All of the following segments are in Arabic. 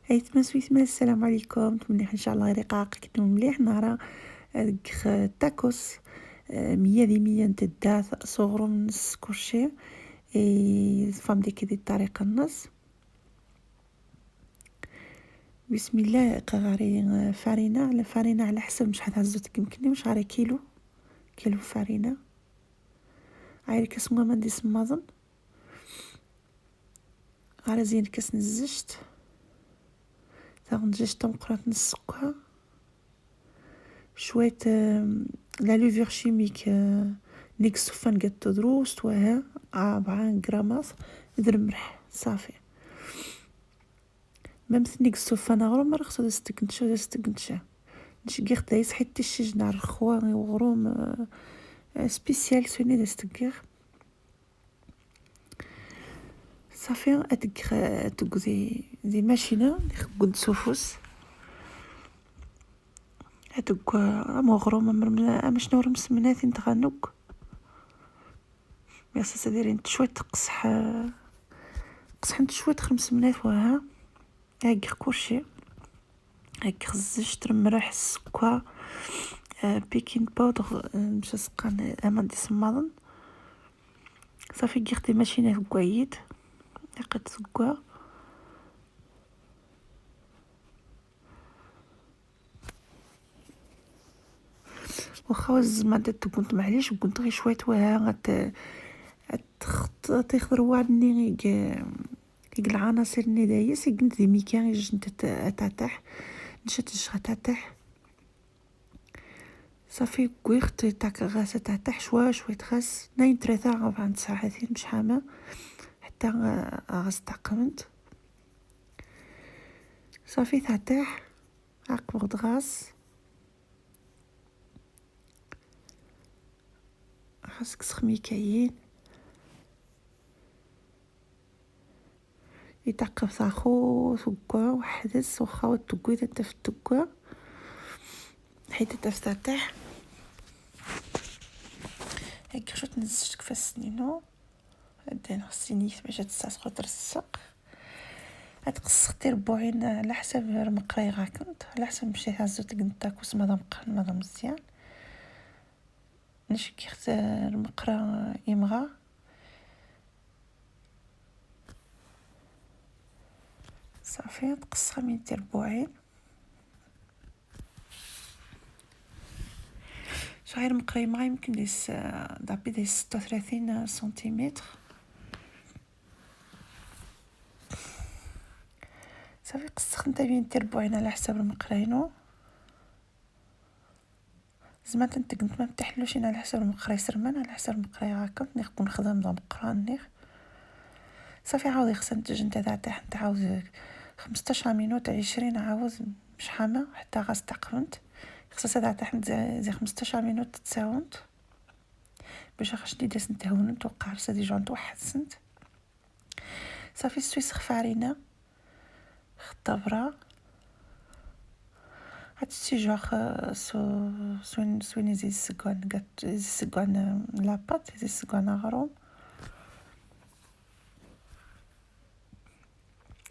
هيتماس ويتماس، السلام عليكم. نتمنى ان شاء الله رقاق كنتم مليح نهار تاكوس 100% نتداث صغر نص كلشي فام ديك دي الطريقه النص. بسم الله. غاري فارينه على حسب شحال هزوت يمكن واش غاري كيلو فارينه عاير كاس ما ندي سماضن غاري زين كاس نزجت تاغنجيش تمقرات نص سكر شوية لا لوفير شيميك نيك السفان قد تدروس توها 4 غرامات ادر مرح صافي ممثل نيك السفان غروم مرخصو دستكنتشا نشقيخ دايس حتى الشجنة الخواني وغروم سبيسيال سوني دستكيخ صافي اتك زي ماشينة قد سوفوس اتك مغروم مش نور مسمناتي نتغنوك بس دايرين شويه تقصح قصحنت شويه خمس منات وها هاك كلشي هاك خزج ترمرح السكر بيكين باودر مش سقان امان دي سماضن صافي كيختي ماشينه كويد لقيت سكر واخا الزمادة كنت معليش وكنت غير شويه وها تاخذ روادني العناصر اللي دايس كنت دي ميكان جنت تاتح نشات تاتح صافي كويخت تاك غاسه تاتح شويه غاس 3-4 ساعات مش حامه حتى غاس تقمت صافي تاتح عقب غاس خاصك تسخمي كاين يتعقب صاخو سكر وحدث وخاوت تقوي تتف تقوى حيت تفتح هيك شو تنزلت كفاس سنينو دينا خصني باش تساسخو ترسق هتقصختي ربعين على حسب المقراي غاكنت على حسب مشي هزوت قنتاك وس مادام قان مادام مزيان نشكي خت المقرا يمغى صافي تقصها من ربعين شعير مقراي ما يمكن ديس دابي ديس 36 سنتيمتر صافي قصخ نتا بين ربعين على حسب المقراينو زعما كنت ما تحلوش على حسب المقراي سرمان على حسب المقراي هاكا نكون خدام دا مقران نيخ صافي عاود خصنا تجي نتا تحت عاود 15 مينوت 20 عاود مش حامه حتى غاس تقرنت خصها تحت زي 15 مينوت تساونت باش خشني داس نتهونت وقارصه دي جونط واحد سنت صافي سويس خفارينه خطبره هادشي جوخ سوين زي السكوان لاباط زي السكوان غروم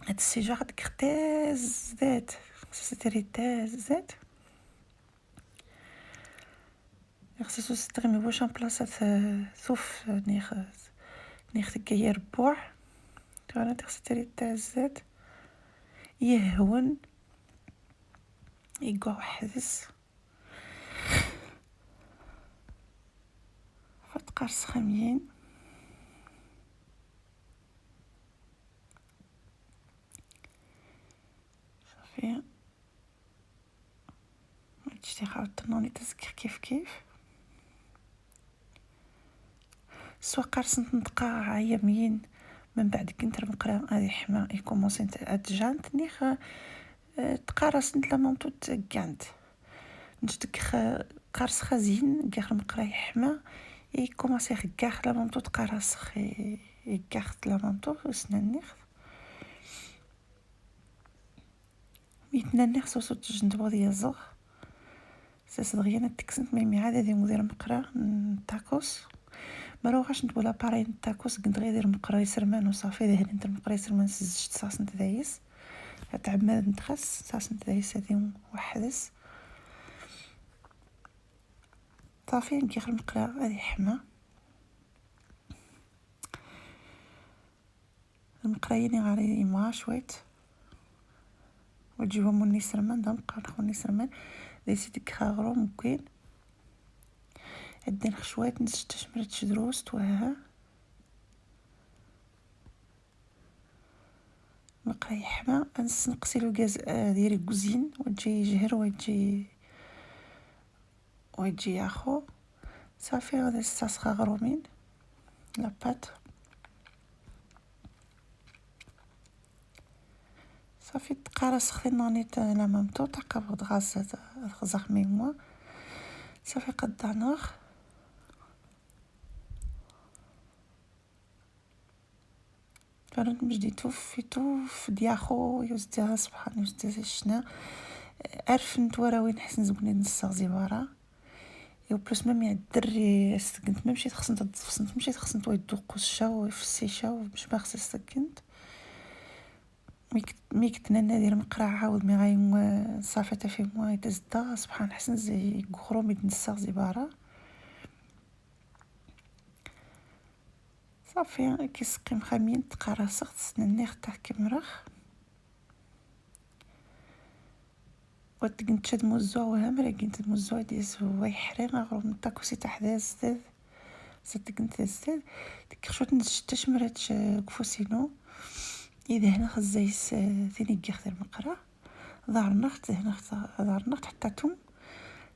هادشي جوخ كختاز زيت سيتري تاز زيت خصو تستغمي واش ان بلاصه ثوف نيخ تكي ربوع انا تخسري تاع الزيت يهون يقع حدث فتقرص خمين صافي هادشي خاوت تنوني تسكير كيف سوا قرصنت نتقاع يمين من بعد كنت مقرا هذه حما يكومونسي اتجانت نيخ تقارص نت لامونطو تكانت نشتك قارص خزين كاخ مقرا حما يكومونسي غاخ لامونطو تقارص يكاخ لامونطو وسنانيخ يتنانيخ سوسو تجندبو ديال الزغ ساس دغيا تكسنت ميمي عاد هذه مدير مقرا تاكوس مروغاش نتبولا باري تاكوس كنت غير دير مقرا سرمان وصافي دهن انت مقرا سرمان سزجت صاص نت دايس تعمد نتخس ساسنت دايس هذه وحدس صافي. نكيخ المقلاة هذه حمى المقرايني غاري ما شويت وتجيبو موني سرمان دمقا نخوني سرمان دايسي ديك خاغرو مكوين عدين خشوات نستشمرت شدروس توها مقراي حمى نقسلو الغاز ديالي كوزين وتجي يجهر ويجي ياخو صافي. غادي الصاص خاغرومين لاباط صافي تقارا سخين نانيت لا مامتو تقبض غاز غزاخ ميموا صافي قدانوخ فرنت مجدي توف دياخو يوزدها سبحان يوزدها الشنا عارف نتورا وين حسن زبوني نصاغ زيبارا يو بلوس ميم الدري سكنت ممشي تخصنت مشيت خصنت ويدوقو الشاو في السيشاو باش ما خص سكنت ميك تنانا ديال مقرا عاود مي غاين صافي تا في موا يتزدا سبحان حسن زي غورو ميد نصاغ زيبارا صافي كيسقي مخامين تقرا سخت سنني خطا كمرخ وتقنت شاد موزو وهم راكنت موزو ديس هو يحرم غرو نطاكو سي تحداز زاد تقنت زاد ديك شوت نستشمرت كفوسينو اذا هنا خزايس ثاني كيخ المقرا ظهر نخت ظهر نخت حتى توم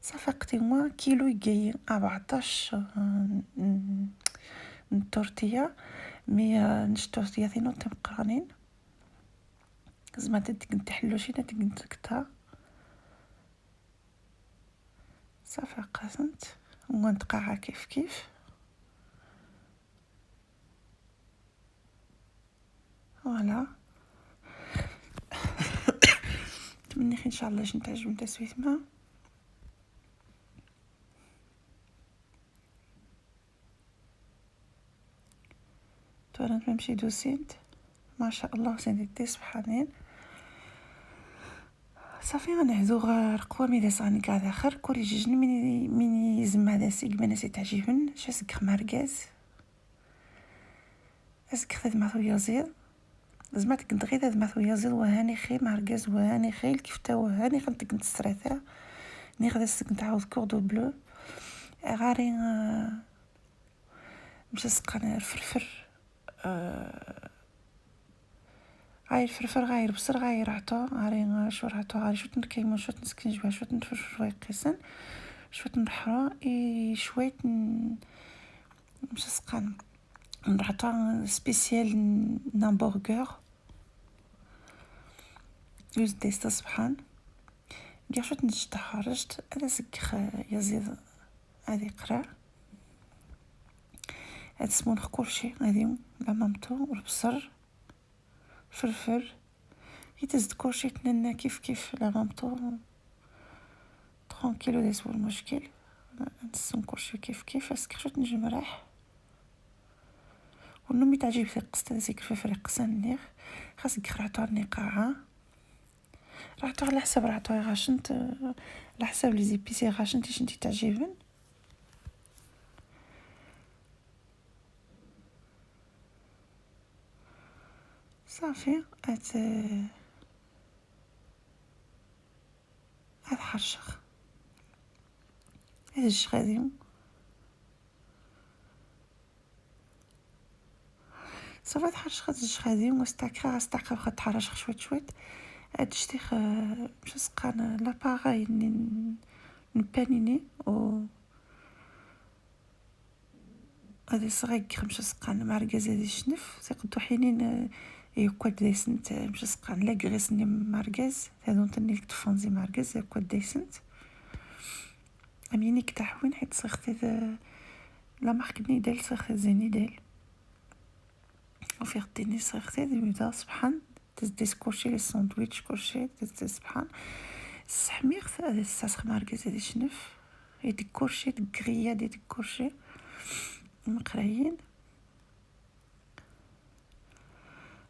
صافي قتي موا كيلو يجي 14 التورتيه مي نشتورتيه ثينو تمقرانين زعما تقنت تحلوشي تقنت كتا صافي قاسنت ونتقاعا كيف فوالا. نتمنى ان شاء الله باش تعجبكم تسويت ما تورنت نمشي دوسينت ما شاء الله سندي سبحانين صافي غنعزو رقوه مي داساني كاع داخر كوري جيجن ميني يزم هذا سيك بناسي تعجبن شاسك ماركاز اسك خد ما يزيد زعما كنت غير هاد ما يزيد وهاني خير ماركاز وهاني خير كيف تا وهاني كنت نستريثا ني غدا كنت عاود كوردو بلو غاري مش سقنا الفرفر غاير فرفر غاير بصر غاير عطا غاري شو عطا غاري شوت نكيمو شوت نسكن جوا شوت نفرفر ويقيسن شوت نحرا شويت مش سقنا نعطا سبيسيال نامبرغر يوز ديستا سبحان كاع شوت نشتا خرجت انا سكخ يزيد هذه قرا هاد سمون كلشي هذه لا مامتو والبصر فرفر يتزد كلشي تننا كيف لا مامتو ترونكيلو ديس المشكل نسم كلشي كيف اسك شوت نجي مريح ونمي تعجب في قصة ديك الفلفل قسن نيخ خاصك خرعتو النقاعة رحتو على حساب رحتو غاشنت على حساب لي زيبيسي غاشنتي شنتي تعجبن صافي هاد حرشخ هاد الشغاديم صافي تحرشخ هاد الشغاديم واستاكرا استعقب خد تحرشخ شويت هاد شتيخ مش سقان لاباغاي نبانيني و هادي صغير مش سقان ماركاز هادي شنف تيقدو حينين يكود ديسنت مش سقان لا غريسني ماركاز هادو تني تفونزي ماركاز يكود ديسنت اميني كتحوين حيت صيختي لا مارك نيدال صيختي زيني دال وفي غديني صيختي ديما سبحان تزديسكوشي لي ساندويتش كلشي سبحان السحميخ هذا الساسخ ماركاز هادي شنف هادي كلشي دكريا ديك كلشي مقرايين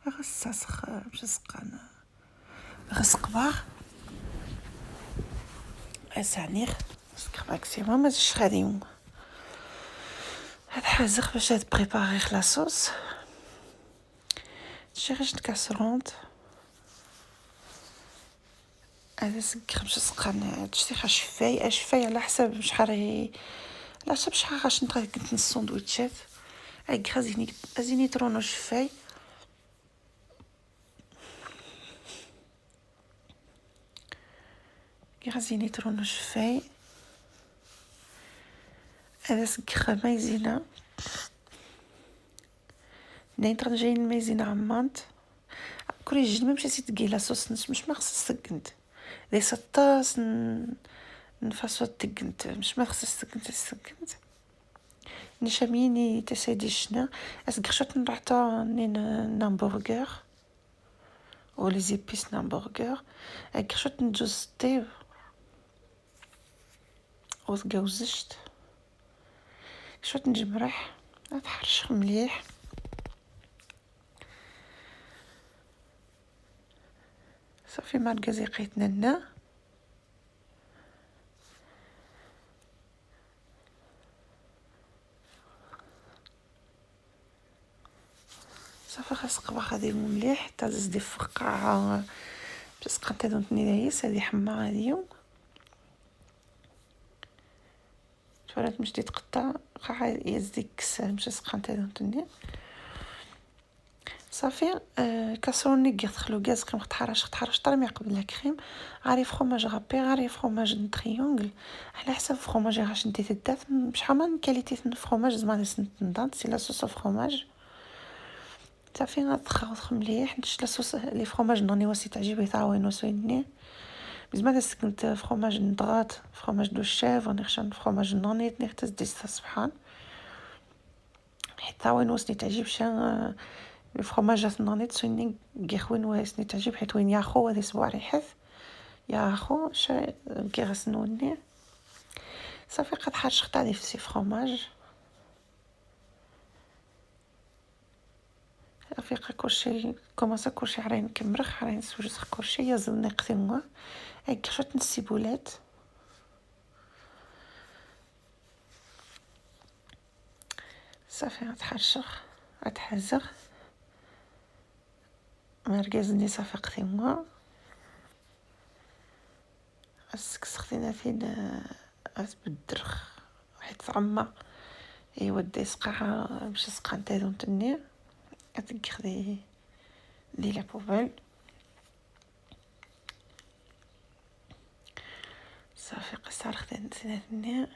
غا الساسخ مش سقان غسقبار اسانيغ سكر ماكسيموم هادشي غادي يوم هاد حازق باش هاد بريباري لاصوص شي غير كاسرونط هذا سكر باش سقان هادشي شفاي على حساب شحال على حساب شحال غاش كنت الساندويتشات هاك غازيني ترونو شفاي غازيني ترونو شفاي هذا سكر مايزينا نيتر جايين مايزينا عمانت كوري جيني ماشي تقي لاصوص مش ما خصص تقنت لي 16 نفاسو تقنت مش ما خصص تقنت نشاميني تسيدي شنا اسكرشوت نروحتا نامبرغر او لي زيبيس نامبرغر اكرشوت نجوز طيب وتجوزشت شوت نجمرح نتحرش مليح صافي مركزي قيتنا لنا صافي خاص قبا غادي مليح حتى تزدي فقاعه بس قنت دونتني دايس هذه حما هذه شورات مش تقطع قاع يزدي كسر مش قنت دونتني صافي كاسروني دخلو غاز كريم تحرش طري ما قبل كريم عاري فروماج غابي عاري فروماج تريونغل على حسب فروماج غاش ندير الدات شحال من كاليتي الفروماج زعما نضاد سي لا صوص فروماج صافي غتخلط مليح نشد لاصوص لي فروماج نوني واسي تعجبي تعاون وسويني بزاف سكنت فروماج نضغط فروماج دو شيف ونخشن فروماج نوني نختز دي سبحان حيت تعاون واسني تعجب شان الفرماجات نوني تسويني كيخوين واسني تعجب حيت وين ياخو هذه سبوع ريحث ياخو شا كيغسنوني صافي قد حاج خطا في سي فروماج صافي كلشي كوماسا كلشي عرين كمرخ عرين سوجس كلشي يزلني قتيموا هاك شوت السيبولات صافي غتحرشخ غتحزغ مركزني صافي قتيموا سختينا فين بالدرخ حيت عما يودي سقعه باش سقان تاعهم تني اتكخدي دي لا بوبال صافي قصار خدين تني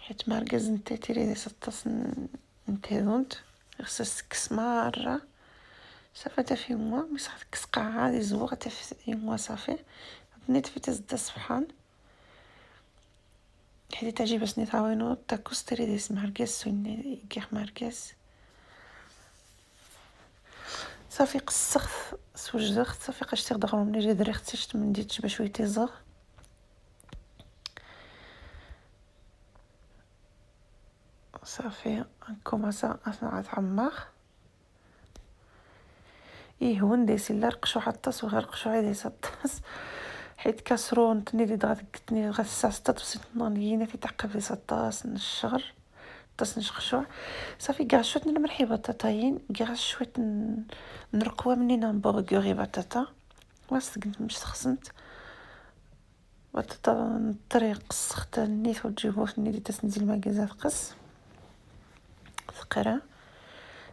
حيت مركز نتا تيري دي 16 نتاونت خصك تكس مره صافي تا في موا مسخ تكسقع عادي زوغ تا في موا صافي نيت في تزد سبحان حيت تجي باش نتعاونوا تاكوس تيري دي مركز سويني كيخ مركز صافي قسخت سوجدخت صافي قشتي غدغرو ملي جا دري ختشت من ديتش بشويه تيزغ صافي كوماسا تعمر يهون ديسي لا رقشو حطاس وغير رقشو عادي سطاس حيت كاسرون تني دي دغتني غسا سطاس نونينا في تعقب لي سطاس نشغر طاس نشخشوع صافي كاع شويه نمرحي بطاطاين كاع شويه نرقوا منين همبرغر بطاطا واسكنت مش خصنت بطاطا الطريق سخت النيت وتجيبو في النيت تسنزل الماكازات قص ثقرا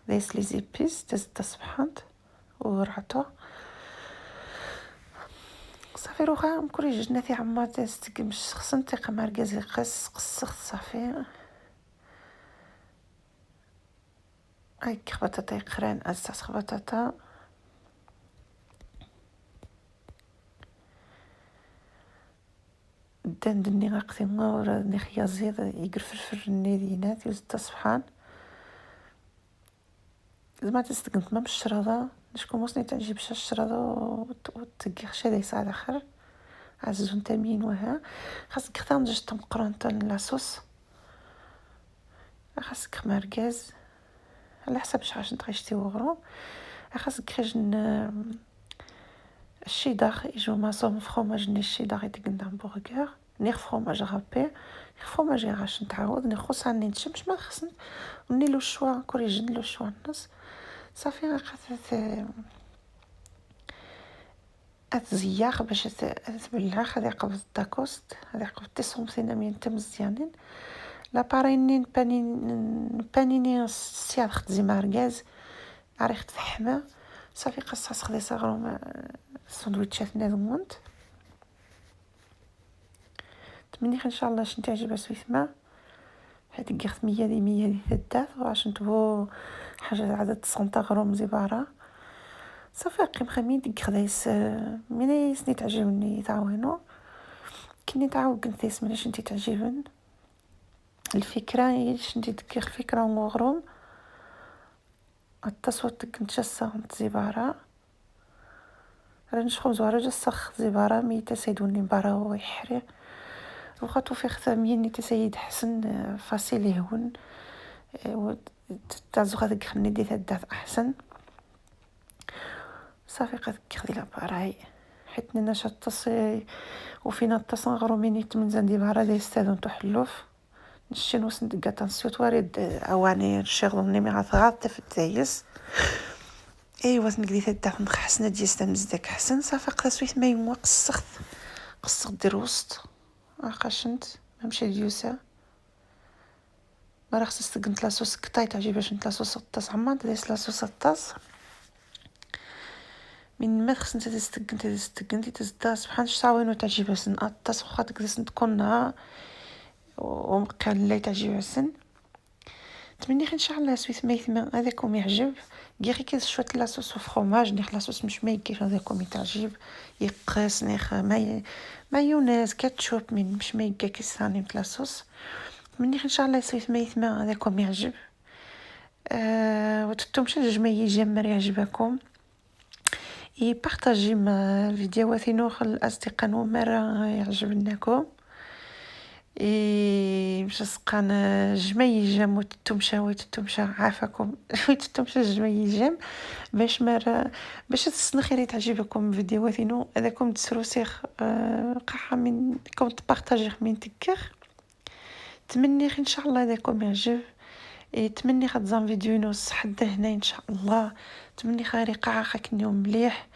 دايس لي زيبيس تزد صبحانت ورعتو صافي روخا مكوري جنا في عمات تستك مش خصنت تيقا مركزي قسخت صافي هاك بطاطا يقران اساس بطاطا دندني غاقتي ورا ني خيازيد يقر فرفر النيدينات يوزد صبحان زعما تستقنت ما بالشراضه شكون موسني تعجب الشراضه وتقي خشا دايس على اخر عزون تامين وها خاصك ختار نجش تمقران لاصوص خاصك مركز على حسب شحال تغيشتي وغرو خاصك خرج الشيدر يجو ماسوم فروماج ني الشيدر يدقن همبرغر نيغ فروماج رابي نيغ فروماج غاش نتعاود نيغ خصها ني نتشمش ما خصن وني لو شوا كوريجن لو شوا النص صافي غاقات اتزياخ باش تبلع هذه قبض داكوست هذه قبض تصومثينا من تم مزيانين لابارينين بانيني السياد خدزي مارغاز عريخ تحمى صافي قصها سخدي صغرو سندويتشات نادمونت تمني ان شاء الله شنو تعجبها سويثما حيت قيخت 100 دي الدات وعشان تبو حاجه عدد سنتا غروم زباره صافي قيم خمين ديك خدايس من سني تعجبني تعاونو كني تعاود كنتيس من شنتي تعجبن الفكره شنتي ديك الفكره وغروم التصوت كنت جسا زباره رنش خبز ورا جسخ زباره ميتا سيدوني مبارا ويحري وخاطو في ختامين تسيد حسن فاسيل يهون تازو هذاك خلني ديت الدات احسن صافي قد كخدي لاباراي حيت نشاط تصي وفينا التصن غروميني تمنزان دي بارا دي استاذون تحلوف نشينو سندقا تنسيوت وارد اواني الشغل نيمي غاثغاط في التايس ايوا نقدي الدات نخحسنا ديستا مزدك حسن صافي قد سويت ما يموا قصخت دير وسط قاشنت ممشي ديوسا ما خصك تقنت لاصوص كطاي تعجباش انت لاصوص الطاس عمان ديس لاصوص الطاس من ما خصك تستقنتي تزدا سبحان شاوينو تعجباش الطاس واخا تقدر تكون ومقال اللي تعجباش تمني ان شاء الله سويت ميثما هذاكم يعجب غير كيس شويه لاصوص وفرomاج نيخ لاصوص مش مايكير هذاكم يتعجب يقاس نيخ مايونيز كاتشوب من مش مايكا كيس ثاني لاصوص مني ان شاء الله سويت ميثما هذاكم يعجب وتتمش الجميع يجمر يعجبكم بارطاجي ما الفيديوهات نوخ الاصدقاء ومره يعجبناكم باش سقان جميع جام وتتمشى عافاكم وتتمشى جميع جام باش تسنخي تعجبكم فيديوهات نو هذاكم تسرو سيخ قاحه منكم تبارطاجي من تكخ تمني ان شاء الله هذاكم يعجب تمني خدزان فيديو نوص حتى هنا ان شاء الله تمني خاري قاعه خاكنيو مليح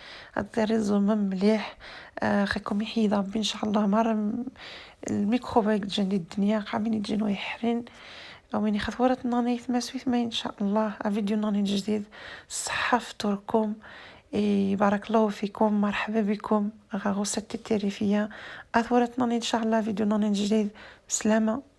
الريزو مليح خاكم يحيي ربي ان شاء الله مره الميكروبات جندي الدنيا قامين يجينو يحرين او مني خطورت ناني ما سويت ما ان شاء الله فيديو ناني جديد صحه فطوركم بارك الله فيكم مرحبا بكم غاغوسات التريفيه اثورت ناني ان شاء الله فيديو ناني جديد بسلامه.